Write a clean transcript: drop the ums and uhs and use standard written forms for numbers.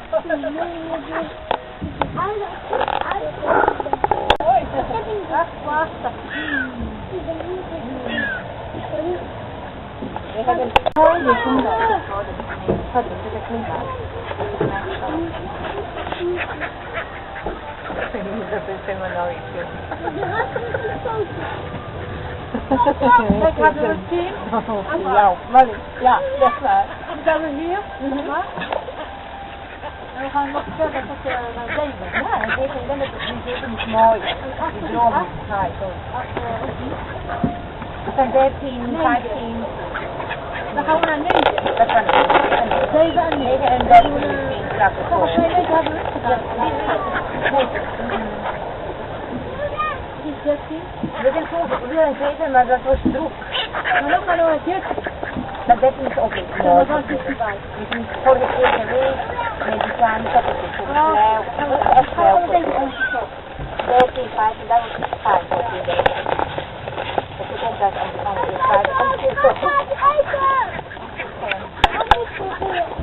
We hebben mooie schoenen. Dat is de klima. Dat is helemaal nou iets. Kijk, hadden we het zien? Ja, dat is waar. Dan zijn we hier. En we gaan nog verder tot naar Zeven. Ja, ik denk dat het niet mooi. Die droom ga ik doen. Het zijn 13, 15. Dan gaan we naar 9. Dat kan niet. 7 en 9. En dan moet je Volgens mij hebben we het gedaan. Die is 13. We zijn zo weer een tweede, maar dat was droeg. Maar dan gaan we naar 13. Dat 13 is ook niet Ja, mooi. dat is erbij. Je kunt vorige keer geweest, medicijn, dat is het voor de En we gaan we denken onze shop. 13, 15, dat was 5 voor je denken. Dat betekent dat als je 5 Kijk,